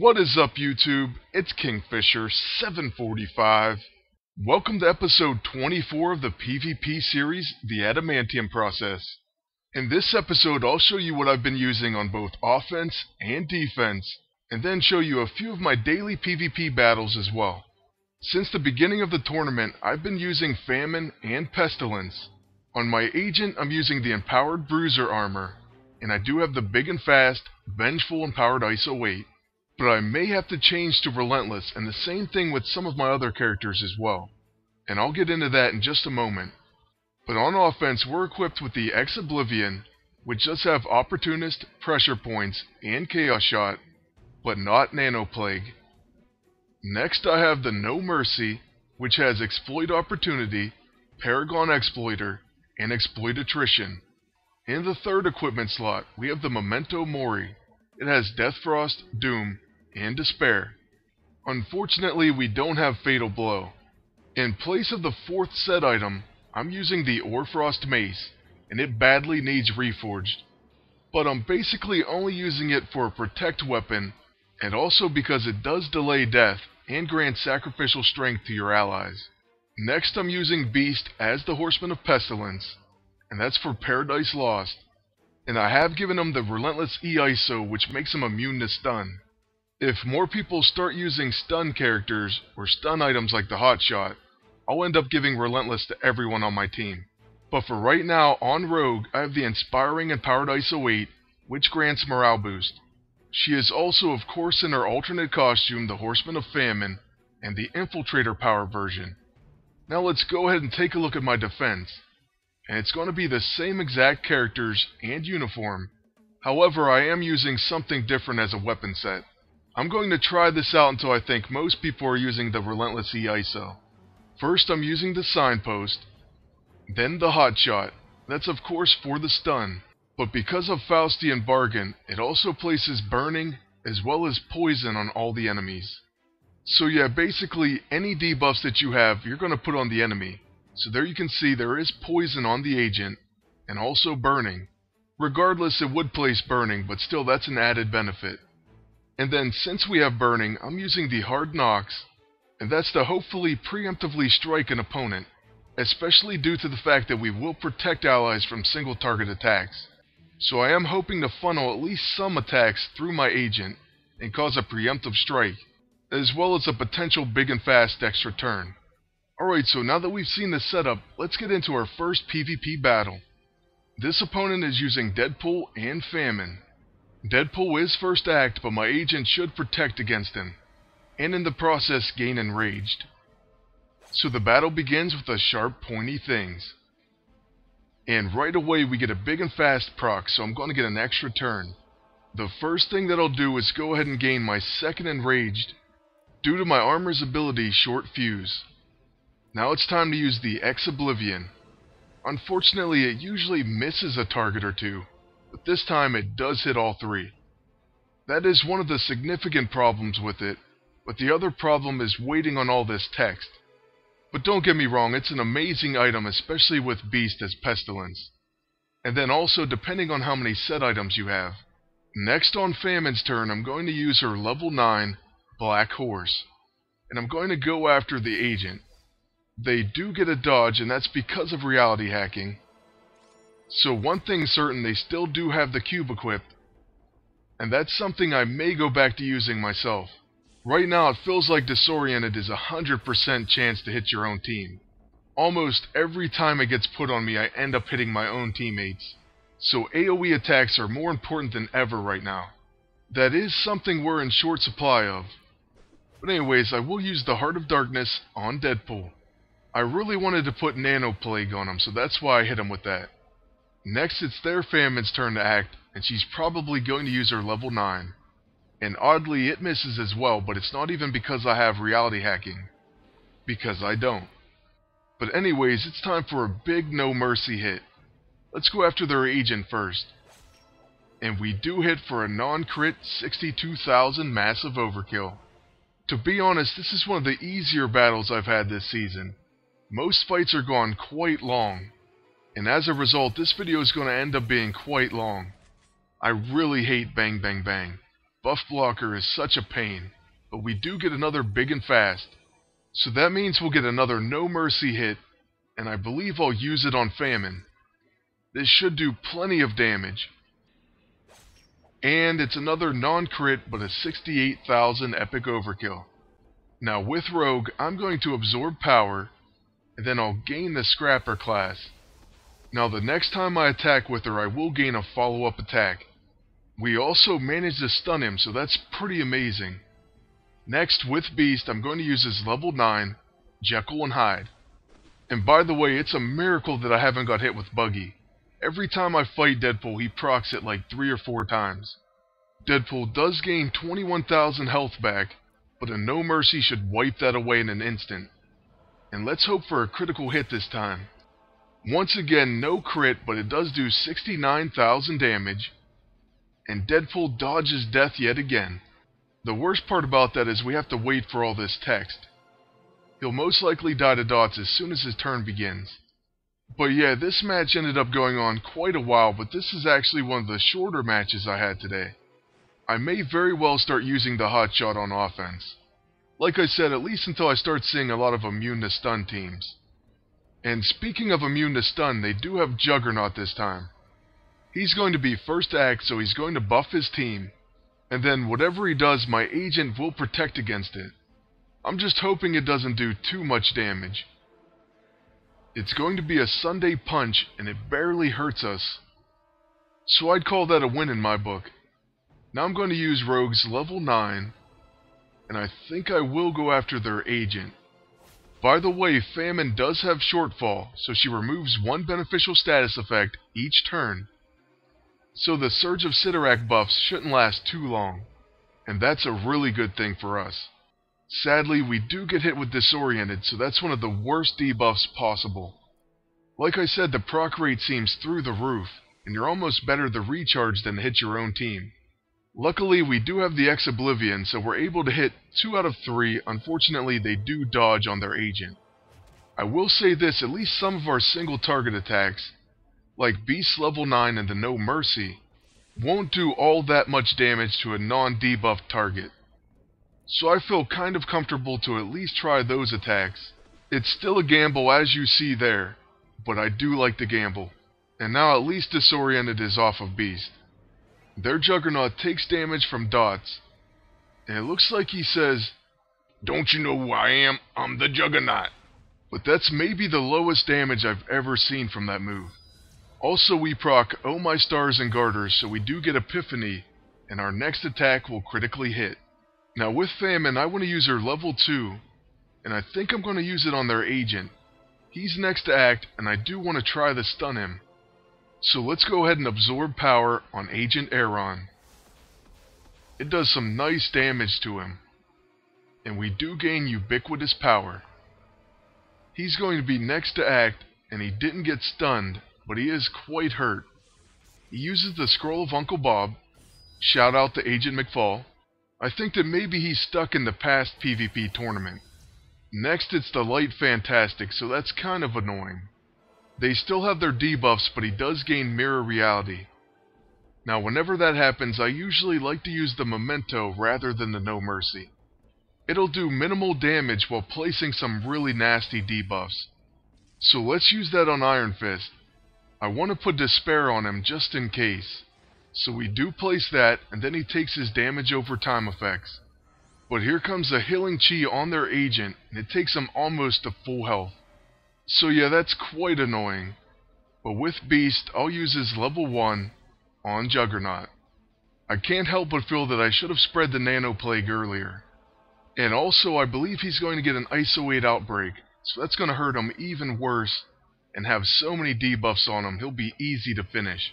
What is up, YouTube? It's Kingfisher745. Welcome to episode 24 of the PvP series, The Adamantium Process. In this episode, I'll show you what I've been using on both offense and defense, and then show you a few of my daily PvP battles as well. Since the beginning of the tournament, I've been using Famine and Pestilence. On my agent, I'm using the Empowered Bruiser armor, and I do have the big and fast, vengeful Empowered ISO 8. But I may have to change to Relentless, and the same thing with some of my other characters as well. And I'll get into that in just a moment. But on offense, we're equipped with the Ex-Oblivion, which does have Opportunist, Pressure Points, and Chaos Shot, but not Nano Plague. Next I have the No Mercy, which has Exploit Opportunity, Paragon Exploiter, and Exploit Attrition. In the third equipment slot, we have the Memento Mori. It has Death Frost, Doom, and Despair. Unfortunately, we don't have Fatal Blow. In place of the fourth set item, I'm using the Orfrost Mace, and it badly needs reforged. But I'm basically only using it for a protect weapon, and also because it does delay death and grant sacrificial strength to your allies. Next, I'm using Beast as the Horseman of Pestilence, and that's for Paradise Lost. And I have given him the Relentless E-ISO, which makes him immune to stun. If more people start using stun characters, or stun items like the Hotshot, I'll end up giving Relentless to everyone on my team. But for right now, on Rogue, I have the Inspiring Empowered ISO 8, which grants morale boost. She is also of course in her alternate costume, the Horseman of Famine, and the Infiltrator power version. Now let's go ahead and take a look at my defense. And it's going to be the same exact characters and uniform. However, I am using something different as a weapon set. I'm going to try this out until I think most people are using the Relentless E-ISO. First, I'm using the Signpost, then the Hotshot. That's of course for the stun, but because of Faustian Bargain, it also places burning as well as poison on all the enemies. So yeah, basically any debuffs that you have, you're going to put on the enemy. So there you can see there is poison on the agent, and also burning. Regardless, it would place burning, but still that's an added benefit. And then since we have burning, I'm using the Hard Knocks, and that's to hopefully preemptively strike an opponent, especially due to the fact that we will protect allies from single target attacks. So I am hoping to funnel at least some attacks through my agent, and cause a preemptive strike, as well as a potential big and fast extra turn. Alright, so now that we've seen the setup, let's get into our first PvP battle. This opponent is using Deadpool and Famine. Deadpool is first act, but my agent should protect against him, and in the process gain enraged. So the battle begins with the sharp pointy things. And right away we get a big and fast proc, so I'm going to get an extra turn. The first thing that I'll do is go ahead and gain my second enraged, due to my armor's ability Short Fuse. Now it's time to use the Ex-Oblivion. Unfortunately, it usually misses a target or two, but this time it does hit all three. That is one of the significant problems with it, but the other problem is waiting on all this text. But don't get me wrong, it's an amazing item, especially with Beast as Pestilence. And then also depending on how many set items you have. Next on Famine's turn, I'm going to use her level 9 Black Horse, and I'm going to go after the agent. They do get a dodge, and that's because of reality hacking. So one thing's certain, they still do have the cube equipped, and that's something I may go back to using myself. Right now it feels like Disoriented is 100% chance to hit your own team. Almost every time it gets put on me, I end up hitting my own teammates. So AoE attacks are more important than ever right now. That is something we're in short supply of. But anyways, I will use the Heart of Darkness on Deadpool. I really wanted to put Nano Plague on him, so that's why I hit him with that. Next, it's their Famine's turn to act, and she's probably going to use her level 9. And oddly, it misses as well, but it's not even because I have reality hacking. Because I don't. But anyways, it's time for a big No Mercy hit. Let's go after their agent first. And we do hit for a non-crit 62,000 massive overkill. To be honest, this is one of the easier battles I've had this season. Most fights are gone quite long, and as a result, this video is going to end up being quite long. I really hate bang bang bang. Buff blocker is such a pain, but we do get another big and fast. So that means we'll get another no mercy hit, and I believe I'll use it on Famine. This should do plenty of damage. And it's another non-crit, but a 68,000 epic overkill. Now with Rogue, I'm going to absorb power, and then I'll gain the Scrapper class. Now the next time I attack with her, I will gain a follow-up attack. We also managed to stun him, so that's pretty amazing. Next, with Beast, I'm going to use his level 9, Jekyll and Hyde. And by the way, it's a miracle that I haven't got hit with Buggy. Every time I fight Deadpool, he procs it like 3 or 4 times. Deadpool does gain 21,000 health back, but a no mercy should wipe that away in an instant. And let's hope for a critical hit this time. Once again, no crit, but it does do 69,000 damage. And Deadpool dodges death yet again. The worst part about that is we have to wait for all this text. He'll most likely die to dots as soon as his turn begins. But yeah, this match ended up going on quite a while, but this is actually one of the shorter matches I had today. I may very well start using the hotshot on offense. Like I said, at least until I start seeing a lot of immune to stun teams. And speaking of immune to stun, they do have Juggernaut this time. He's going to be first act, so he's going to buff his team. And then whatever he does, my agent will protect against it. I'm just hoping it doesn't do too much damage. It's going to be a Sunday punch, and it barely hurts us. So I'd call that a win in my book. Now I'm going to use Rogue's level 9, and I think I will go after their agent. By the way, Famine does have Shortfall, so she removes 1 beneficial status effect each turn. So the Surge of Sidorak buffs shouldn't last too long, and that's a really good thing for us. Sadly, we do get hit with Disoriented, so that's one of the worst debuffs possible. Like I said, the proc rate seems through the roof, and you're almost better to recharge than to hit your own team. Luckily, we do have the Ex-Oblivion, so we're able to hit 2 out of 3. Unfortunately, they do dodge on their agent. I will say this, at least some of our single target attacks, like Beast level 9 and the No Mercy, won't do all that much damage to a non-debuffed target. So I feel kind of comfortable to at least try those attacks. It's still a gamble as you see there, but I do like the gamble. And now at least Disoriented is off of Beast. Their Juggernaut takes damage from dots, and it looks like he says, "Don't you know who I am? I'm the Juggernaut." But that's maybe the lowest damage I've ever seen from that move. Also we proc Oh My Stars and Garters, so we do get Epiphany, and our next attack will critically hit. Now with Famine, I want to use her level 2, and I think I'm going to use it on their agent. He's next to act, and I do want to try to stun him. So let's go ahead and absorb power on Agent Aaron. It does some nice damage to him, and we do gain ubiquitous power. He's going to be next to act, and he didn't get stunned, but he is quite hurt. He uses the Scroll of Uncle Bob. Shout out to Agent McFall. I think that maybe he's stuck in the past PvP tournament. Next it's the Light Fantastic, so that's kind of annoying. They still have their debuffs, but he does gain Mirror Reality. Now whenever that happens, I usually like to use the Memento rather than the No Mercy. It'll do minimal damage while placing some really nasty debuffs. So let's use that on Iron Fist. I want to put Despair on him just in case. So we do place that, and then he takes his damage over time effects. But here comes a Healing Chi on their agent, and it takes him almost to full health. So yeah, that's quite annoying. But with Beast, I'll use his level 1 on Juggernaut. I can't help but feel that I should have spread the Nano Plague earlier. And also, I believe he's going to get an ISO 8 outbreak, so that's going to hurt him even worse, and have so many debuffs on him, he'll be easy to finish.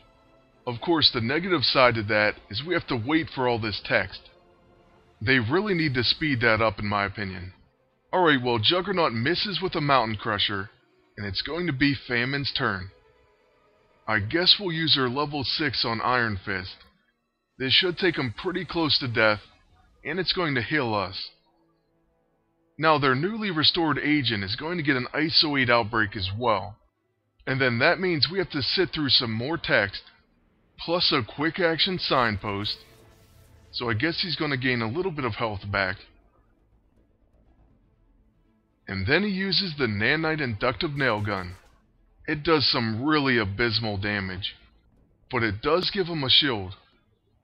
Of course, the negative side to that is we have to wait for all this text. They really need to speed that up in my opinion. Alright, well Juggernaut misses with a Mountain Crusher, and it's going to be Famine's turn. I guess we'll use her level 6 on Iron Fist. This should take him pretty close to death, and it's going to heal us. Now their newly restored agent is going to get an ISO 8 outbreak as well. And then that means we have to sit through some more text, plus a quick action Signpost, so I guess he's going to gain a little bit of health back. And then he uses the Nanite Inductive Nailgun. It does some really abysmal damage, but it does give him a shield.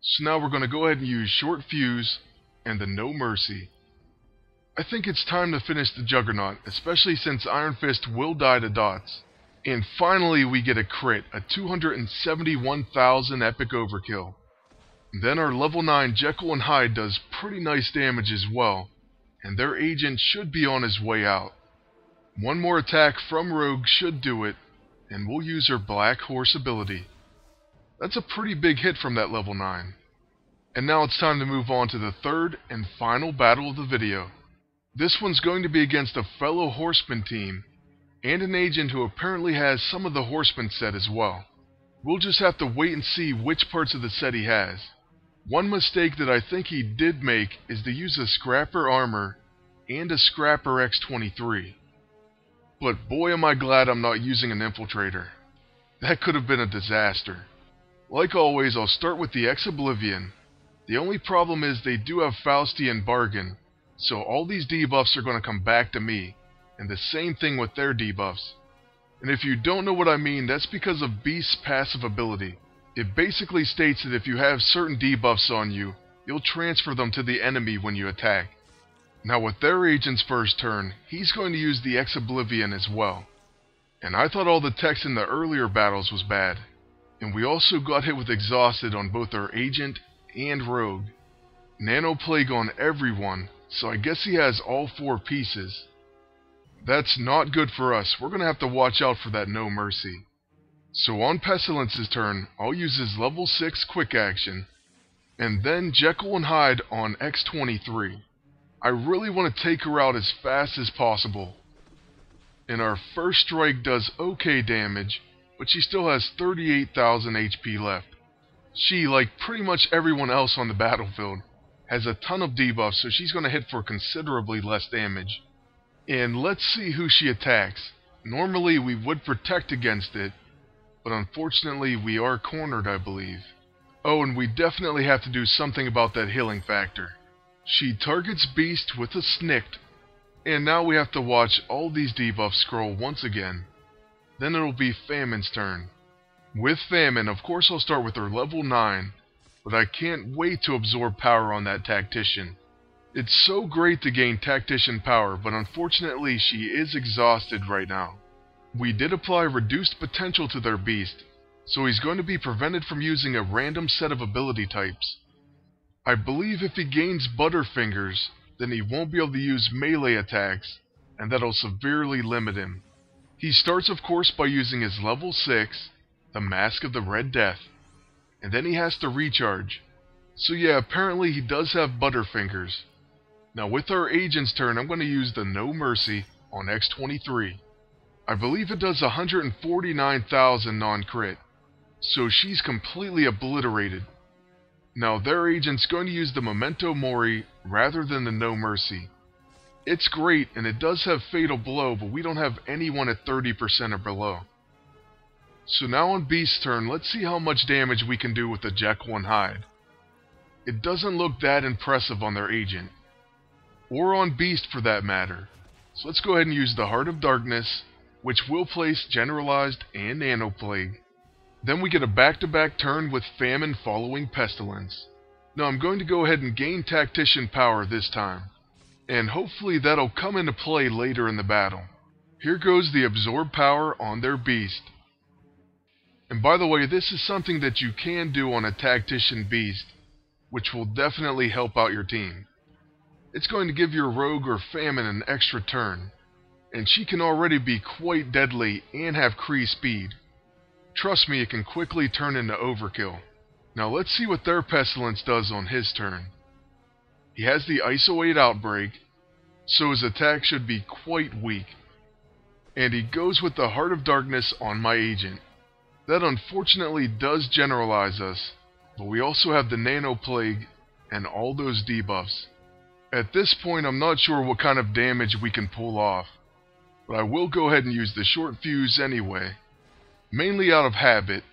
So now we're going to go ahead and use Short Fuse and the No Mercy. I think it's time to finish the Juggernaut, especially since Iron Fist will die to dots. And finally we get a crit, a 271,000 epic overkill. Then our level 9 Jekyll and Hyde does pretty nice damage as well, and their agent should be on his way out. One more attack from Rogue should do it, and we'll use her Black Horse ability. That's a pretty big hit from that level 9. And now it's time to move on to the third and final battle of the video. This one's going to be against a fellow Horseman team, and an agent who apparently has some of the Horseman set as well. We'll just have to wait and see which parts of the set he has. One mistake that I think he did make is to use a Scrapper armor and a Scrapper X-23. But boy am I glad I'm not using an Infiltrator. That could have been a disaster. Like always, I'll start with the Ex-Oblivion. The only problem is they do have Faustian Bargain, so all these debuffs are going to come back to me, and the same thing with their debuffs. And if you don't know what I mean, that's because of Beast's passive ability. It basically states that if you have certain debuffs on you, you'll transfer them to the enemy when you attack. Now with their agent's first turn, he's going to use the Ex-Oblivion as well. And I thought all the text in the earlier battles was bad. And we also got hit with Exhausted on both our agent and Rogue. Nano Plague on everyone, so I guess he has all 4 pieces. That's not good for us. We're going to have to watch out for that No Mercy. So on Pestilence's turn, I'll use his level 6 quick action, and then Jekyll and Hyde on X-23. I really want to take her out as fast as possible. And our first strike does okay damage, but she still has 38,000 HP left. She, like pretty much everyone else on the battlefield, has a ton of debuffs, so she's going to hit for considerably less damage. And let's see who she attacks. Normally we would protect against it, but unfortunately we are cornered, I believe. Oh, and we definitely have to do something about that healing factor. She targets Beast with a Snicked, and now we have to watch all these debuffs scroll once again. Then it'll be Famine's turn. With Famine, of course I'll start with her level 9, but I can't wait to absorb power on that Tactician. It's so great to gain Tactician power, but unfortunately she is exhausted right now. We did apply reduced potential to their Beast, so he's going to be prevented from using a random set of ability types. I believe if he gains Butterfingers, then he won't be able to use melee attacks, and that'll severely limit him. He starts of course by using his level 6, the Masque of the Red Death, and then he has to recharge. So yeah, apparently he does have Butterfingers. Now with our agent's turn, I'm going to use the No Mercy on X-23. I believe it does 149,000 non-crit, so she's completely obliterated. Now their agent's going to use the Memento Mori rather than the No Mercy. It's great, and it does have Fatal Blow, but we don't have anyone at 30% or below. So now on Beast's turn, let's see how much damage we can do with the Jekyll and Hyde. It doesn't look that impressive on their agent, or on Beast for that matter. So let's go ahead and use the Heart of Darkness, which will place Generalized and Nano Plague. Then we get a back-to-back turn with Famine following Pestilence. Now I'm going to go ahead and gain Tactician power this time, and hopefully that'll come into play later in the battle. Here goes the Absorb power on their Beast. And by the way, this is something that you can do on a Tactician Beast, which will definitely help out your team. It's going to give your Rogue or Famine an extra turn, and she can already be quite deadly and have Kree speed. Trust me, it can quickly turn into overkill. Now let's see what their Pestilence does on his turn. He has the ISO 8 Outbreak, so his attack should be quite weak. And he goes with the Heart of Darkness on my agent. That unfortunately does generalize us, but we also have the Nano Plague and all those debuffs. At this point I'm not sure what kind of damage we can pull off, but I will go ahead and use the Short Fuse anyway, mainly out of habit,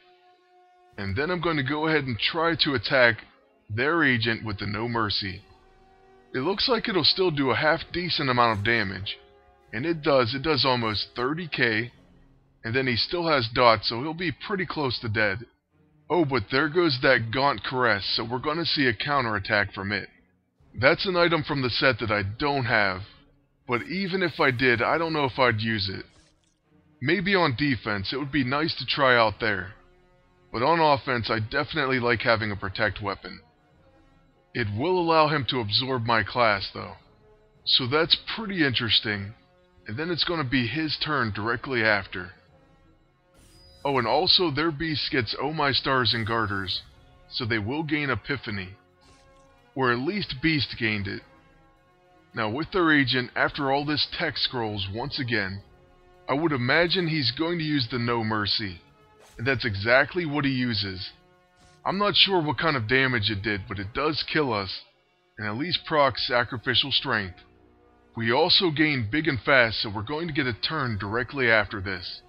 and then I'm going to go ahead and try to attack their agent with the No Mercy. It looks like it'll still do a half decent amount of damage, and it does almost 30k, and then he still has dots, so he'll be pretty close to dead. Oh, but there goes that Gaunt Caress, so we're gonna see a counterattack from it. That's an item from the set that I don't have, but even if I did, I don't know if I'd use it. Maybe on defense, it would be nice to try out there, but on offense, I definitely like having a protect weapon. It will allow him to absorb my class, though, so that's pretty interesting, and then it's gonna be his turn directly after. Oh, and also their beast gets Oh My Stars and Garters, so they will gain Epiphany. Or at least Beast gained it. Now with their agent, after all this text scrolls once again, I would imagine he's going to use the No Mercy. And that's exactly what he uses. I'm not sure what kind of damage it did, but it does kill us, and at least procs Sacrificial Strength. We also gain Big and Fast, so we're going to get a turn directly after this.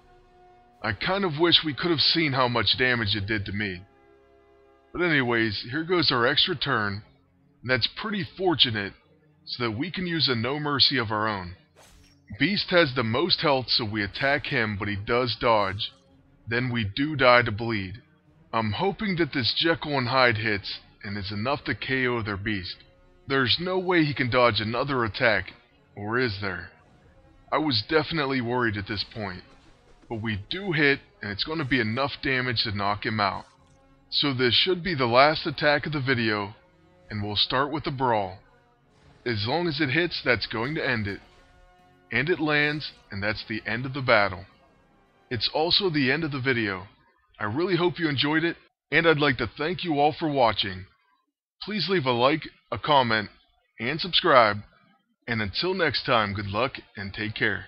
I kind of wish we could have seen how much damage it did to me. But anyways, here goes our extra turn, and that's pretty fortunate, so that we can use a No Mercy of our own. Beast has the most health, so we attack him, but he does dodge. Then we do die to bleed. I'm hoping that this Jekyll and Hyde hits, and is enough to KO their beast. There's no way he can dodge another attack, or is there? I was definitely worried at this point. But we do hit, and it's going to be enough damage to knock him out. So this should be the last attack of the video, and we'll start with the Brawl. As long as it hits, that's going to end it. And it lands, and that's the end of the battle. It's also the end of the video. I really hope you enjoyed it, and I'd like to thank you all for watching. Please leave a like, a comment, and subscribe. And until next time, good luck and take care.